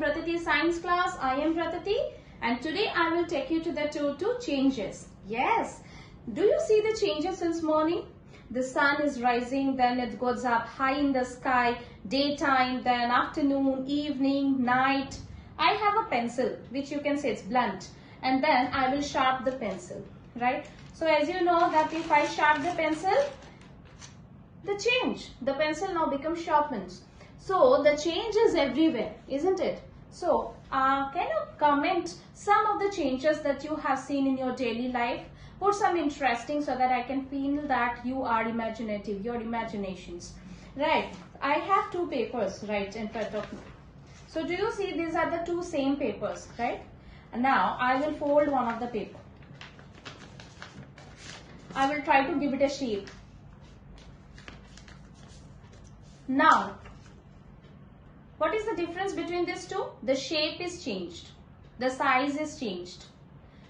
Bratati Science class. I am Bratati and today I will take you to the two changes. Yes, do you see the changes since morning? The sun is rising, then it goes up high in the sky, daytime, then afternoon, evening, night. I have a pencil which you can say it's blunt, and then I will sharp the pencil, right? So as you know that if I sharp the pencil, the pencil now becomes sharpened. So the change is everywhere, isn't it? So can you comment some of the changes that you have seen in your daily life? Put some interesting so that I can feel that you are imaginative, your imaginations. Right, I have two papers right in front of me. So do you see these are the two same papers, right? And now I will fold one of the paper. I will try to give it a shape. Now, what is the difference between these two? The shape is changed. The size is changed.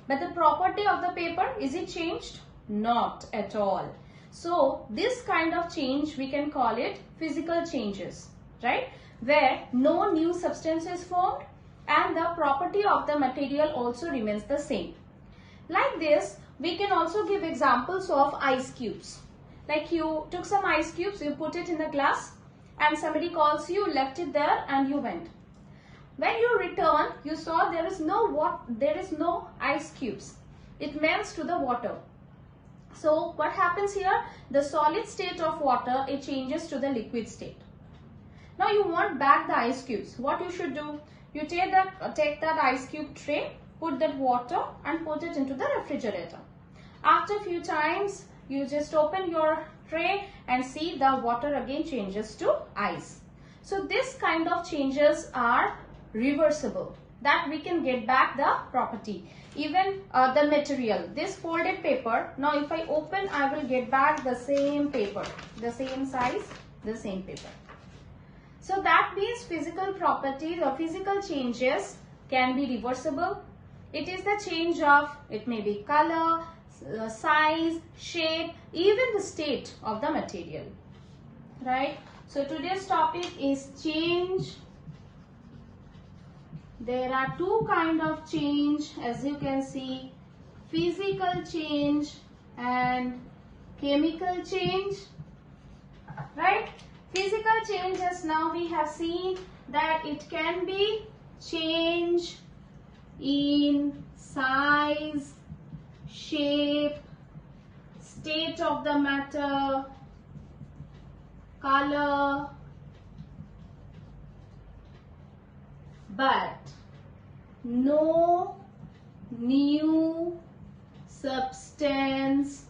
But the property of the paper, is it changed? Not at all. So, this kind of change, we can call it physical changes, right? Where no new substance is formed and the property of the material also remains the same. Like this, we can also give examples of ice cubes. Like you took some ice cubes, you put it in a glass, and somebody calls you, left it there and you went. When you return, you saw there is no ice cubes. It melts to the water. So what happens here? The solid state of water, it changes to the liquid state. Now you want back the ice cubes. What you should do? You take that ice cube tray, put that water and put it into the refrigerator. After a few times, you just open your tray and see the water again changes to ice. So this kind of changes are reversible, that we can get back the property. Even the material, this folded paper, now if I open, I will get back the same paper, the same size, the same paper. So that means physical properties or physical changes can be reversible. It is the change of, it may be color, size, shape, even the state of the material, right? So today's topic is change. There are two kinds of change, as you can see, physical change and chemical change, right? Physical changes, now we have seen that it can be change in size, shape, state of the matter, color, but no new substance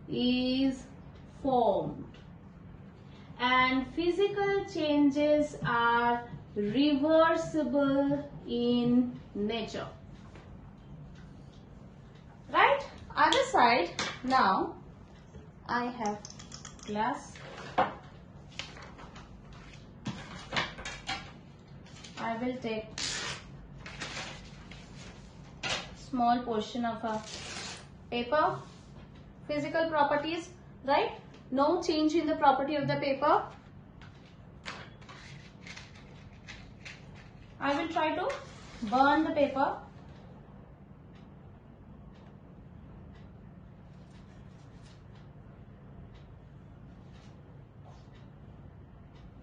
is formed, and physical changes are reversible in nature. Right? Other side, now I have glass. I will take small portion of a paper. Physical properties, right? No change in the property of the paper. I will try to burn the paper.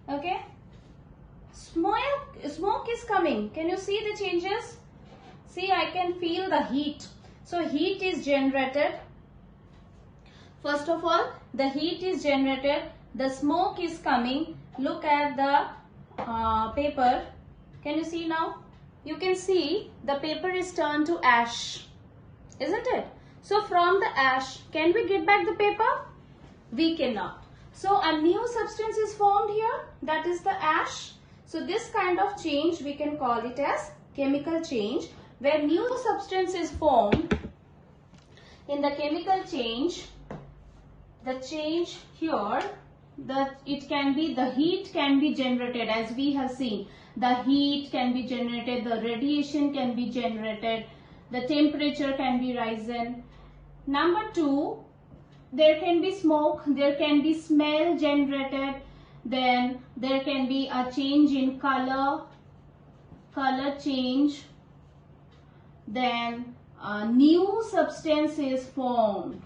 Okay, smoke is coming. Can you see the changes? See, I can feel the heat. So heat is generated. First of all, the heat is generated. The smoke is coming. Look at the paper. Can you see now? You can see the paper is turned to ash, isn't it? So from the ash, can we get back the paper? We cannot. So a new substance is formed here, that is the ash. So this kind of change we can call it as chemical change, where new substance is formed. In the chemical change, the change here, it can be, the heat can be generated, as we have seen. The heat can be generated, the radiation can be generated, the temperature can be risen. Number two, there can be smoke, there can be smell generated, then there can be a change in color, color change, then a new substance is formed.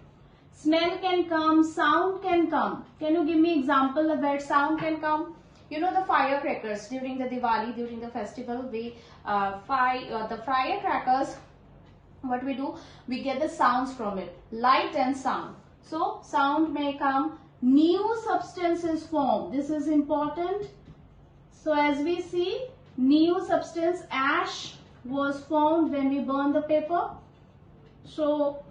Smell can come, sound can come. Can you give me example of where sound can come? You know the firecrackers during the Diwali, during the festival, we the firecrackers, what we do, we get the sounds from it, light and sound. So sound may come, new substances form. This is important. So as we see, new substance ash was formed when we burn the paper. So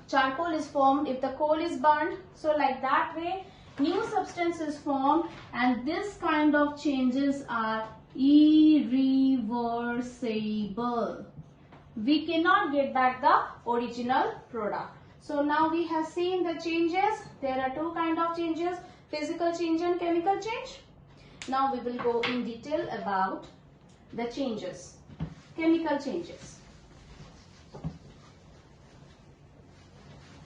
charcoal is formed if the coal is burned. So like that way, new substance is formed, and this kind of changes are irreversible. We cannot get back the original product. So now we have seen the changes. There are two kind of changes, physical change and chemical change. Now we will go in detail about the changes, chemical changes.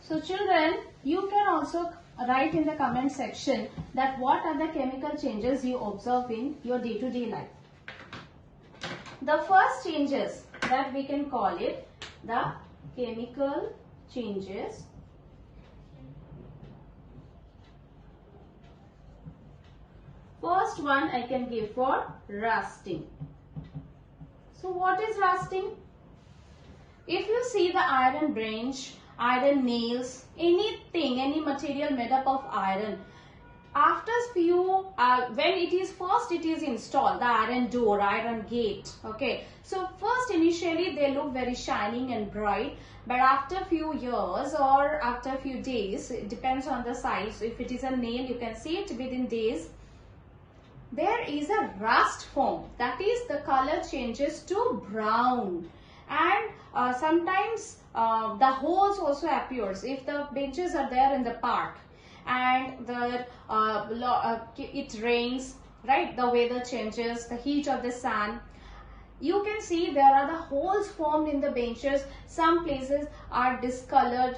So children, you can also write in the comment section that what are the chemical changes you observe in your day-to-day life. The first changes that we can call it the chemical changes. First one I can give for rusting. So what is rusting? If you see the iron branch, iron nails, anything, any material made up of iron, after few, when it is installed, the iron door, iron gate, okay. So first initially they look very shining and bright, but after few years or after few days, it depends on the size. If it is a nail, you can see it within days, there is a rust form. That is, the color changes to brown, and sometimes the holes also appears if the benches are there in the park and it rains, right? The weather changes, the heat of the sun. You can see there are the holes formed in the benches. Some places are discolored,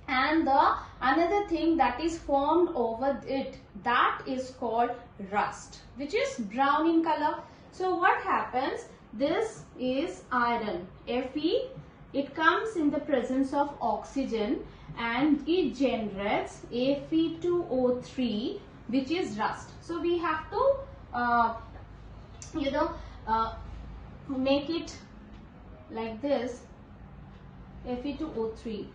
and the another thing that is formed over it, that is called rust, which is brown in color. So what happens? This is iron, Fe. It comes in the presence of oxygen and it generates Fe2O3, which is rust. So we have to make it like this, Fe2O3.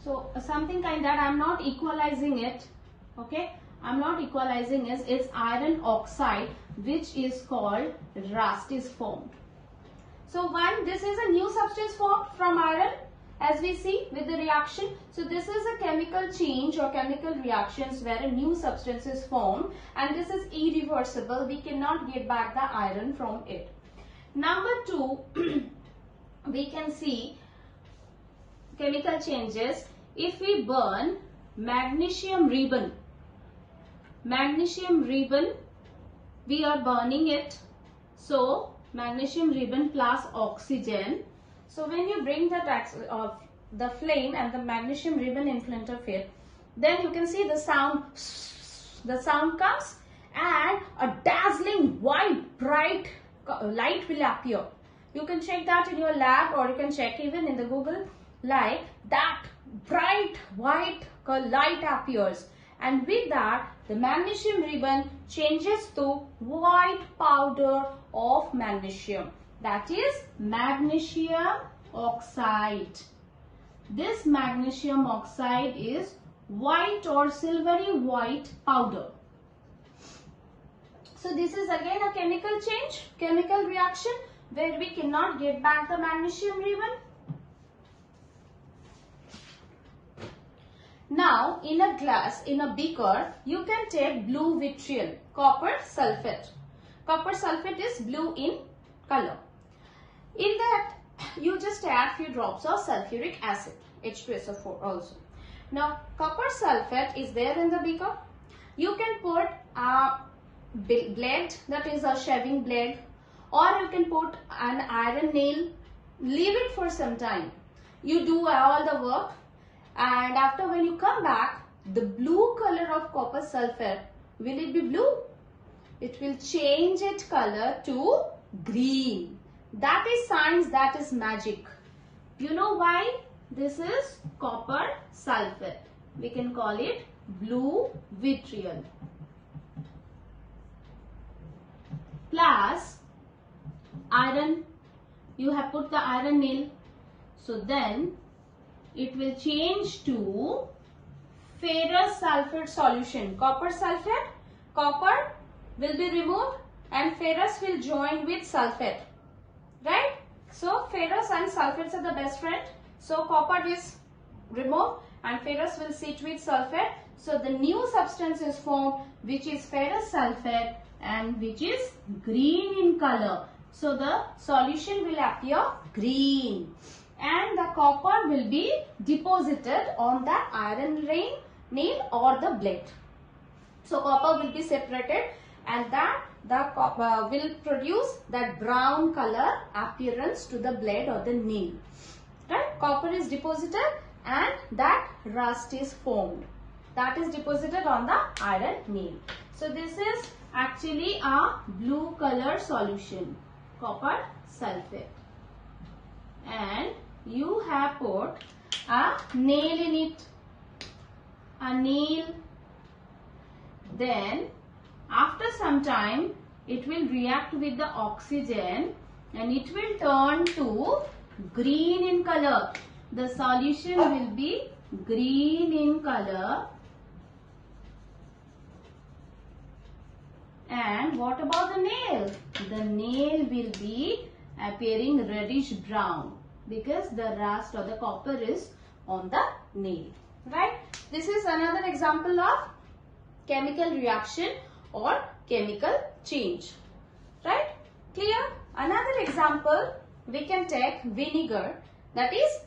So something kind that, I'm not equalizing it, okay. I'm not equalizing it. It's iron oxide, which is called rust, is formed. So one, this is a new substance formed from iron, as we see with the reaction. So this is a chemical change or chemical reactions where a new substance is formed, and this is irreversible. We cannot get back the iron from it. Number two, we can see chemical changes. If we burn magnesium ribbon, we are burning it. So magnesium ribbon plus oxygen. So when you bring the flame and the magnesium ribbon in front of it, then you can see the sound. The sound comes and a dazzling white bright light will appear. You can check that in your lab, or you can check even in the Google, like that bright white light appears, and with that the magnesium ribbon changes to white powder of magnesium, that is magnesium oxide. This magnesium oxide is white or silvery white powder. So this is again a chemical change, chemical reaction where we cannot get back the magnesium ribbon. Now in a glass, in a beaker, you can take blue vitriol, copper sulfate. Copper sulfate is blue in color. In that you just add few drops of sulfuric acid, H2SO4 also. Now copper sulfate is there in the beaker. You can put a blade, that is a shaving blade, or you can put an iron nail, leave it for some time. You do all the work, and after when you come back, the blue color of copper sulfate, will it be blue? It will change its color to green. That is science, that is magic. You know why? This is copper sulfate. We can call it blue vitriol. Plus iron. You have put the iron nail. So then it will change to ferrous sulfate solution. Copper sulfate, copper will be removed and ferrous will join with sulfate. Right? So ferrous and sulfates are the best friend. So copper is removed and ferrous will sit with sulfate. So the new substance is formed, which is ferrous sulfate and which is green in color. So the solution will appear green and the copper will be deposited on the iron nail or the blade. So copper will be separated and that the copper will produce that brown color appearance to the blade or the nail. Right? Copper is deposited and that rust is formed. That is deposited on the iron nail. So this is actually a blue color solution, copper sulfate. And you have put a nail in it. A nail. Then after some time it will react with the oxygen and it will turn to green in color. The solution will be green in color. And what about the nail? The nail will be appearing reddish brown because the rust or the copper is on the nail. Right? This is another example of chemical reaction or chemical change. Right? Clear? Another example, we can take vinegar, that is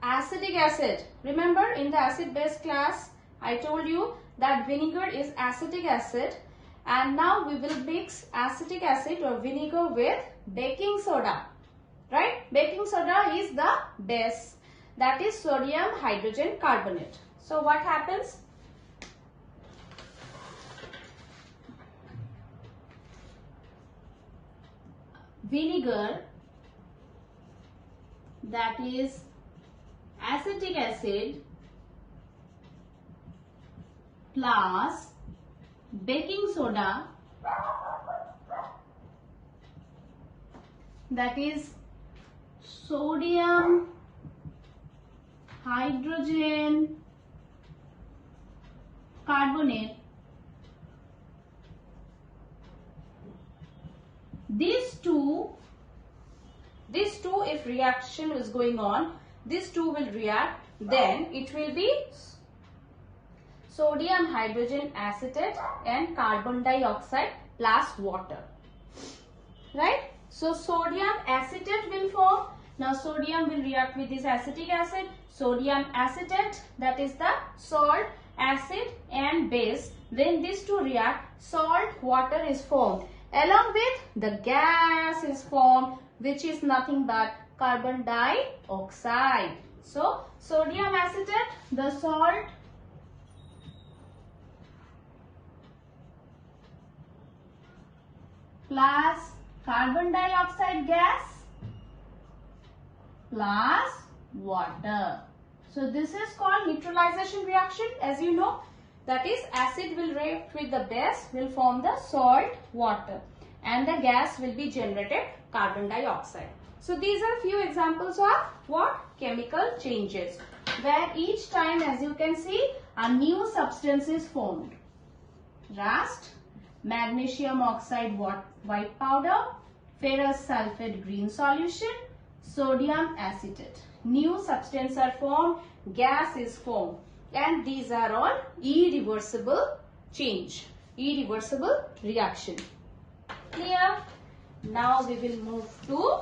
acetic acid. Remember in the acid base class I told you that vinegar is acetic acid, and now we will mix acetic acid or vinegar with baking soda. Right? Baking soda is the base, that is sodium hydrogen carbonate. So what happens? Vinegar, that is acetic acid plus baking soda, that is sodium hydrogen carbonate. These two if reaction is going on, these two will react, then it will be sodium hydrogen acetate and carbon dioxide plus water. Right? So sodium acetate will form. Now sodium will react with this acetic acid. Sodium acetate, that is the salt, acid and base. When these two react, salt water is formed. Along with the gas is formed, which is nothing but carbon dioxide. So sodium acetate, the salt, plus carbon dioxide gas plus water. So this is called neutralization reaction, as you know. That is, acid will react with the base, will form the salt water, and the gas will be generated, carbon dioxide. So these are few examples of what? Chemical changes, where each time, as you can see, a new substance is formed. Rust, magnesium oxide white powder, ferrous sulfate green solution, sodium acetate. New substance are formed, gas is formed, and these are all irreversible change, irreversible reaction. Clear? Now we will move to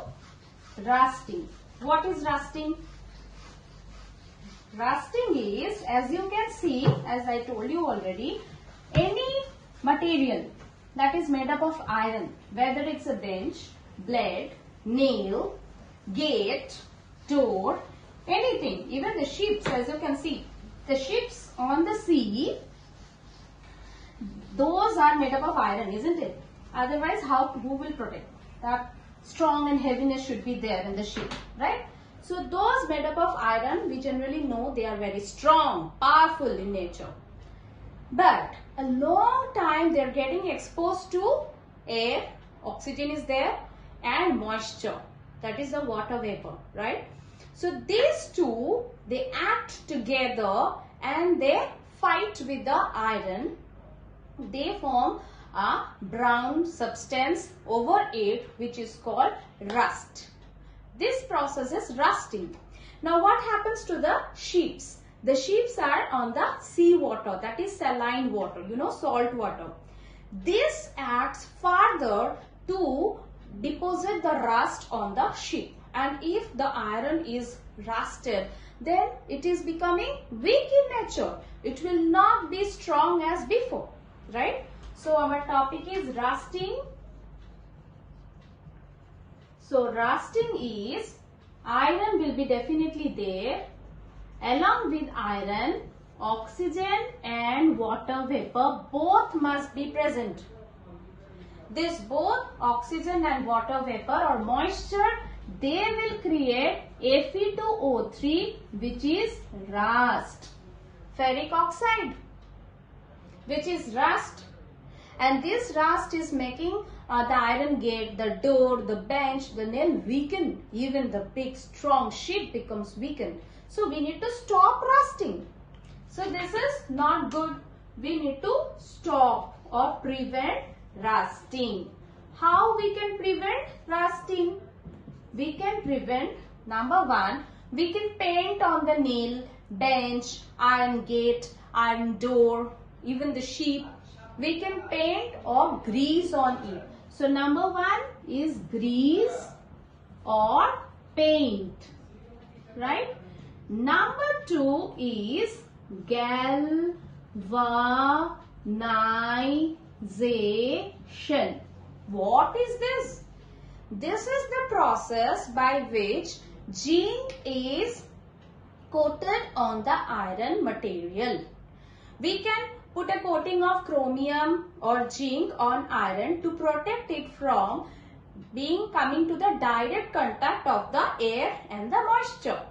rusting. What is rusting? Rusting is, as you can see, as I told you already, any material that is made up of iron, whether it's a bench, blade, nail, gate, door, anything, even the ships, as you can see, the ships on the sea are made up of iron, isn't it? Otherwise, who will protect? That strong and heaviness should be there in the ship, right? So those made up of iron, we generally know they are very strong, powerful in nature. But a long time they are getting exposed to air, oxygen is there, and moisture, that is the water vapor, right? So these two, they act together and they fight with the iron. They form a brown substance over it, which is called rust. This process is rusting. Now what happens to the ships? The ships are on the sea water, that is saline water, salt water. This acts further to deposit the rust on the ship. And if the iron is rusted, then it is becoming weak in nature. It will not be strong as before, right? So our topic is rusting. So rusting is, iron will be definitely there. Along with iron, oxygen and water vapor both must be present. This both oxygen and water vapor or moisture, they will create Fe2O3, which is rust. Ferric oxide, which is rust. And this rust is making the iron gate, the door, the bench, the nail weaken. Even the big strong ship becomes weakened. So we need to stop rusting. So this is not good. We need to stop or prevent rusting. How we can prevent rusting? We can prevent, number one, we can paint on the nail, bench, iron gate, iron door, even the ship. We can paint or grease on it. So number one is grease or paint, right? Number two is galvanization. What is this? This is the process by which zinc is coated on the iron material. We can put a coating of chromium or zinc on iron to protect it from coming to the direct contact of the air and the moisture.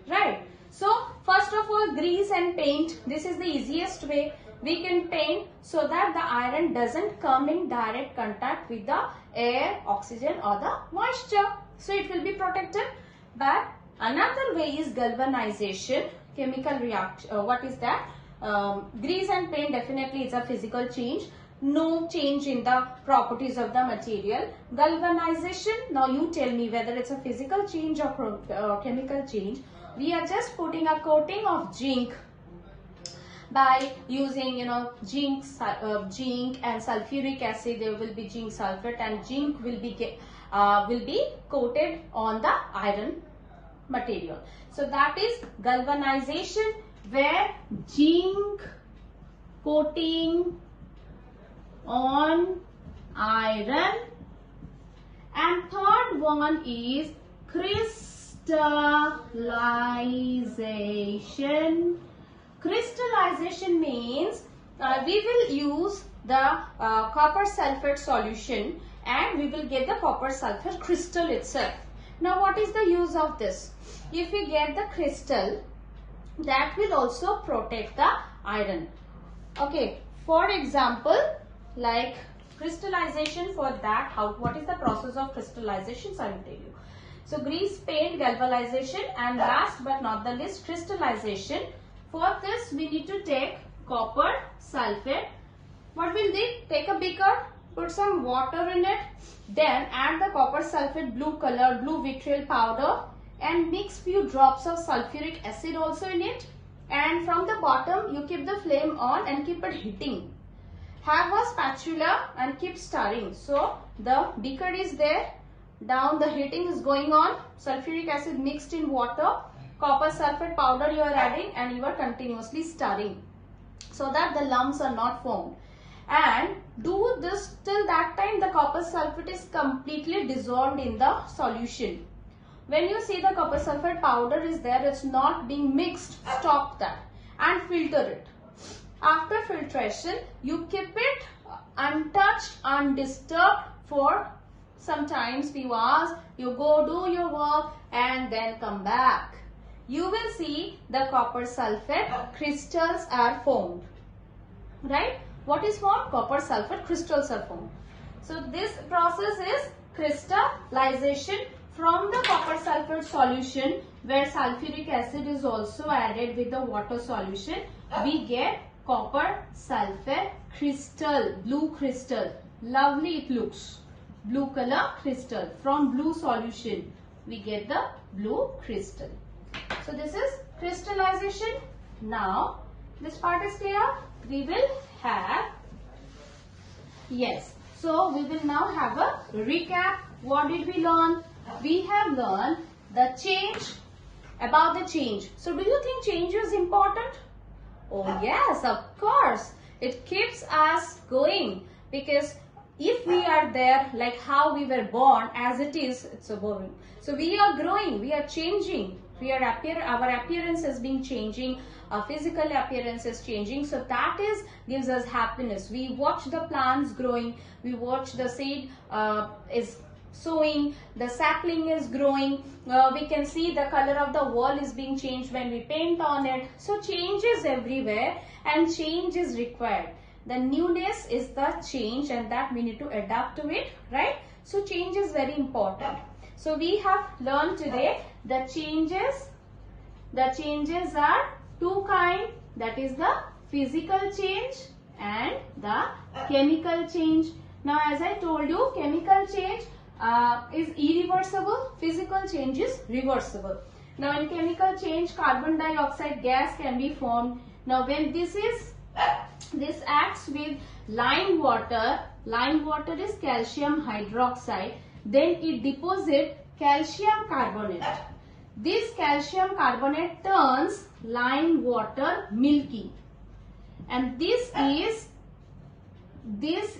Right. So first of all, grease and paint. This is the easiest way. We can paint so that the iron doesn't come in direct contact with the air, oxygen or the moisture. So it will be protected. But another way is galvanization, chemical reaction. What is that? Grease and paint, definitely it's a physical change. No change in the properties of the material. Galvanization, now you tell me whether it's a physical change or chemical change. We are just putting a coating of zinc by using zinc and sulfuric acid. There will be zinc sulfate and zinc will be coated on the iron material. So that is galvanization, where zinc coating on iron. And third one is crystallization. Crystallization means we will use the copper sulfate solution and we will get the copper sulfate crystal itself. Now what is the use of this? If we get the crystal, that will also protect the iron. Okay, for example, like crystallization, for that, what is the process of crystallization? So I will tell you. So grease, paint, galvanization, and last but not the least, crystallization. For this we need to take copper sulfate. What will they? Take a beaker, put some water in it, then add the copper sulfate blue color, blue vitriol powder, and mix few drops of sulfuric acid also in it. And from the bottom you keep the flame on and keep it heating. Have a spatula and keep stirring. So the beaker is there, down the heating is going on, sulfuric acid mixed in water, copper sulfate powder you are adding, and you are continuously stirring so that the lumps are not formed. And do this till that time the copper sulfate is completely dissolved in the solution. When you see the copper sulfate powder is there, it's not being mixed, stop that and filter it. After filtration, you keep it untouched, undisturbed for sometimes few hours. You go do your work and then come back. You will see the copper sulfate crystals are formed. Right? What is formed? Copper sulfate crystals are formed. So this process is crystallization. From the copper sulfate solution, where sulfuric acid is also added with the water solution, we get copper sulfate crystal, blue crystal. Lovely it looks. Blue color crystal. From blue solution, we get the blue crystal. So this is crystallization. Now, this part is clear. We will have, yes. So we will now have a recap. What did we learn? We have learned the change, about the change. So do you think change is important? Oh yes, of course. It keeps us going, because if we are there like how we were born as it is, it's so boring. So we are growing, we are changing. Our appearance is being changing, our physical appearance is changing. So that gives us happiness. We watch the plants growing, we watch the seed is sowing, the sapling is growing, we can see the color of the wall is being changed when we paint on it. So change is everywhere and change is required. The newness is the change, and that we need to adapt to it, right? So change is very important. So we have learned today the changes. The changes are two kinds, that is the physical change and the chemical change. Now as I told you, chemical change is irreversible, physical change is reversible. Now in chemical change, carbon dioxide gas can be formed. Now when this acts with lime water is calcium hydroxide, then it deposits calcium carbonate. This calcium carbonate turns lime water milky, and this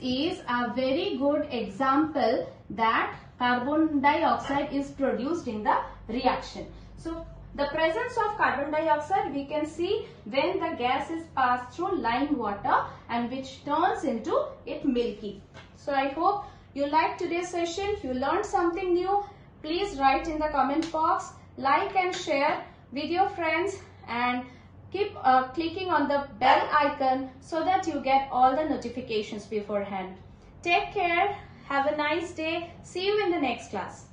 is a very good example that carbon dioxide is produced in the reaction. So the presence of carbon dioxide we can see when the gas is passed through lime water, and which turns into it milky. So I hope you liked today's session. You learned something new. Please write in the comment box, like and share with your friends, and keep clicking on the bell icon so that you get all the notifications beforehand. Take care. Have a nice day. See you in the next class.